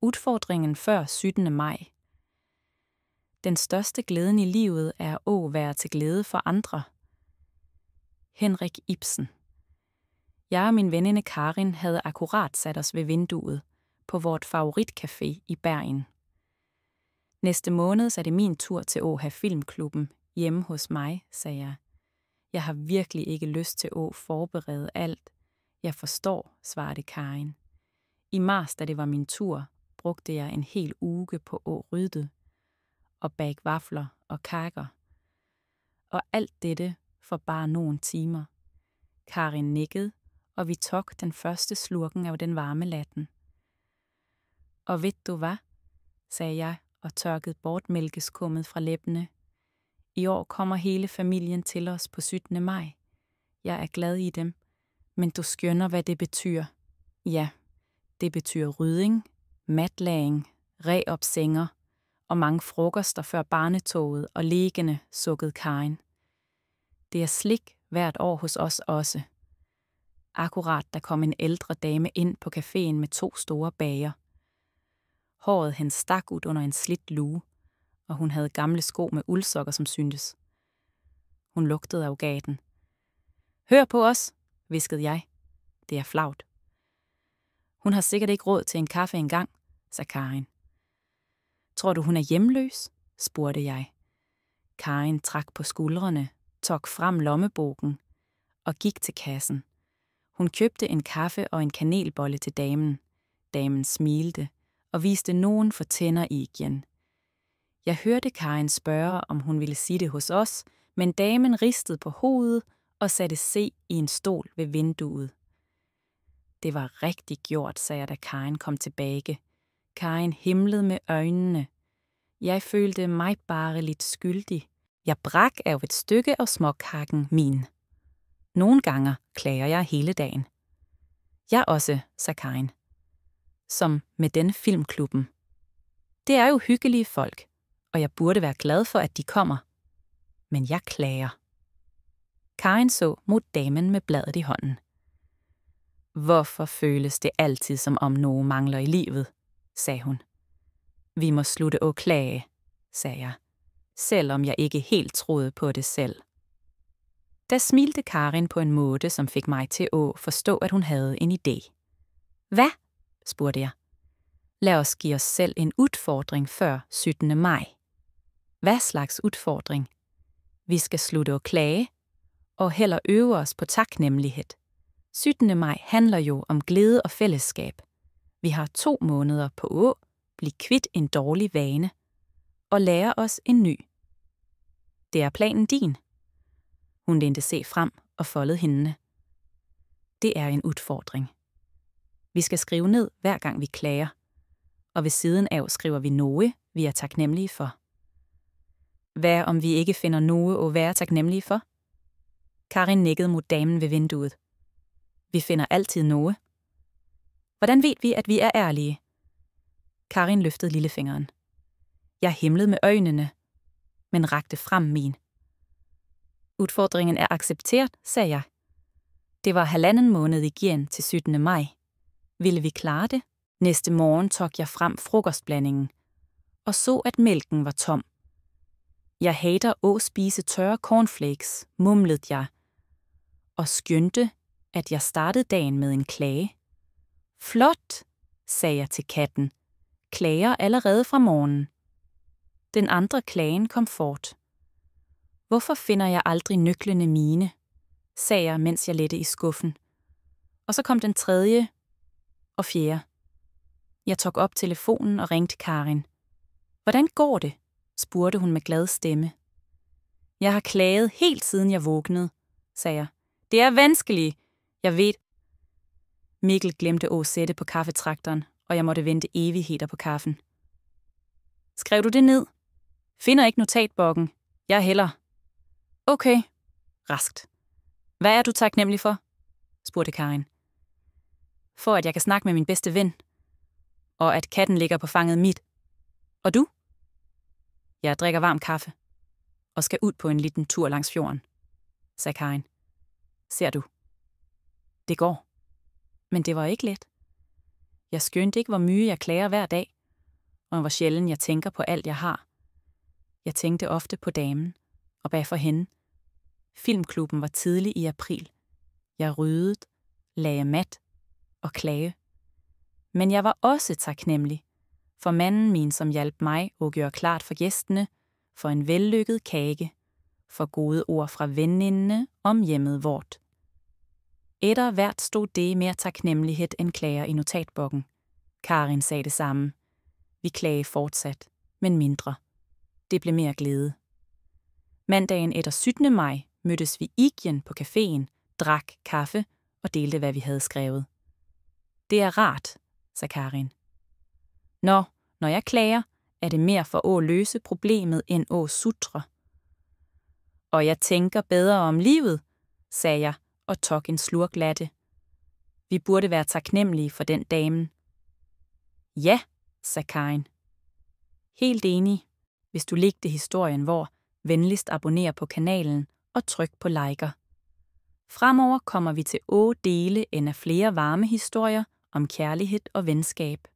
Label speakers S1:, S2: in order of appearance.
S1: Udfordringen før 17. maj. Den største glæden i livet er at være til glæde for andre. Henrik Ibsen. Jeg og min veninde Karin havde akkurat sat os ved vinduet på vort favoritcafé i Bergen. Næste måned er det min tur til at have filmklubben hjemme hos mig, sagde jeg. Jeg har virkelig ikke lyst til at forberede alt. Jeg forstår, svarede Karin. I marts, da det var min tur, brugte jeg en hel uge på at rydde og bage vafler og kager. Og alt dette for bare nogle timer. Karin nikkede, og vi tog den første slurken af den varme latten. Og ved du hvad, sagde jeg og tørkede bort mælkeskummet fra læbene. I år kommer hele familien til os på 17. maj. Jeg er glad i dem, men du skønner, hvad det betyder. Ja, det betyder rydding, matlaging, reopsænger og mange frokoster før barnetoget og legene, sukkede Karin. Det er slik hvert år hos os også. Akkurat der kom en ældre dame ind på caféen med 2 store bager. Håret hendes stak ud under en slidt lue, og hun havde gamle sko med uldsokker, som syntes. Hun lugtede af gaten. Hør på os, hviskede jeg. Det er flavt. Hun har sikkert ikke råd til en kaffe engang, sagde Karin. Tror du, hun er hjemløs? Spurgte jeg. Karin trak på skuldrene, tog frem lommebogen og gik til kassen. Hun købte en kaffe og en kanelbolle til damen. Damen smilte og viste nogen for tænder i igen. Jeg hørte Karin spørge, om hun ville sige det hos os, men damen ristede på hovedet og satte sig i en stol ved vinduet. Det var rigtig gjort, sagde jeg, da Karin kom tilbage. Karin himlede med øjnene. Jeg følte mig bare lidt skyldig. Jeg brak af et stykke af småkakken min. Nogle gange klager jeg hele dagen. Jeg også, sagde Karin. Som med den filmklubben. Det er jo hyggelige folk, og jeg burde være glad for, at de kommer. Men jeg klager. Karin så mod damen med bladet i hånden. Hvorfor føles det altid, som om nogen mangler i livet, sagde hun. Vi må slutte at klage, sagde jeg, selvom jeg ikke helt troede på det selv. Da smilte Karin på en måde, som fik mig til at forstå, at hun havde en idé. Hvad? Spurgte jeg. Lad os give os selv en udfordring før 17. maj. Hvad slags udfordring? Vi skal slutte at klage, og heller øve os på taknemmelighed. 17. maj handler jo om glæde og fællesskab. Vi har 2 måneder på at blive kvit en dårlig vane og lære os en ny. Det er planen din. Hun lente se frem og foldede hænderne. Det er en udfordring. Vi skal skrive ned, hver gang vi klager, og ved siden af skriver vi noget, vi er taknemmelige for. Hvad om vi ikke finder noget at være taknemmelige for? Karin nikkede mod damen ved vinduet. Vi finder altid noget. Hvordan ved vi, at vi er ærlige? Karin løftede lillefingeren. Jeg himlede med øjnene, men rakte frem min. Udfordringen er accepteret, sagde jeg. Det var 1,5 måned igen til 17. maj. Ville vi klare det? Næste morgen tog jeg frem frokostblandingen og så, at mælken var tom. Jeg hater at spise tørre cornflakes, mumlede jeg, og skyndte, at jeg startede dagen med en klage. Flot, sagde jeg til katten. Klager allerede fra morgenen. Den andre klagen kom fort. Hvorfor finder jeg aldrig nøglerne mine? Sagde jeg, mens jeg lette i skuffen. Og så kom den 3. og 4. Jeg tog op telefonen og ringte Karin. Hvordan går det? Spurgte hun med glad stemme. Jeg har klaget helt siden jeg vågnede, sagde jeg. Det er vanskeligt, jeg ved. Mikkel glemte at sætte på kaffetraktoren, og jeg måtte vente evigheder på kaffen. Skrev du det ned? Finder ikke notatbokken. Jeg hælder. Okay. Raskt. Hvad er du taknemmelig for? Spurgte Karin. For at jeg kan snakke med min bedste ven, og at katten ligger på fanget mit. Og du? Jeg drikker varm kaffe, og skal ud på en lille tur langs fjorden, sagde Karin. Ser du? Det går. Men det var ikke let. Jeg skønte ikke, hvor mye jeg klager hver dag, og hvor sjældent jeg tænker på alt, jeg har. Jeg tænkte ofte på damen, og bag for hende. Filmklubben var tidlig i april. Jeg ryddede, lagde mat og klage. Men jeg var også taknemmelig for manden min, som hjalp mig at gøre klart for gæstene, for en vellykket kage, for gode ord fra venindene om hjemmet vort. Etter hvert stod det mere taknemmelighed end klager i notatbokken. Karin sagde det samme. Vi klage fortsat, men mindre. Det blev mere glæde. Mandagen etter 17. maj mødtes vi igen på caféen, drak kaffe og delte, hvad vi havde skrevet. Det er rart, sagde Karin. Når jeg klager, er det mere for at løse problemet end at sutre. Og jeg tænker bedre om livet, sagde jeg og tog en slurk latte. Vi burde være taknemmelige for den damen. Ja, sagde Karin. Helt enig. Hvis du likte historien hvor, venligst abonner på kanalen og tryk på liker. Fremover kommer vi til 8 dele end af flere varme historier om kærlighed og venskab.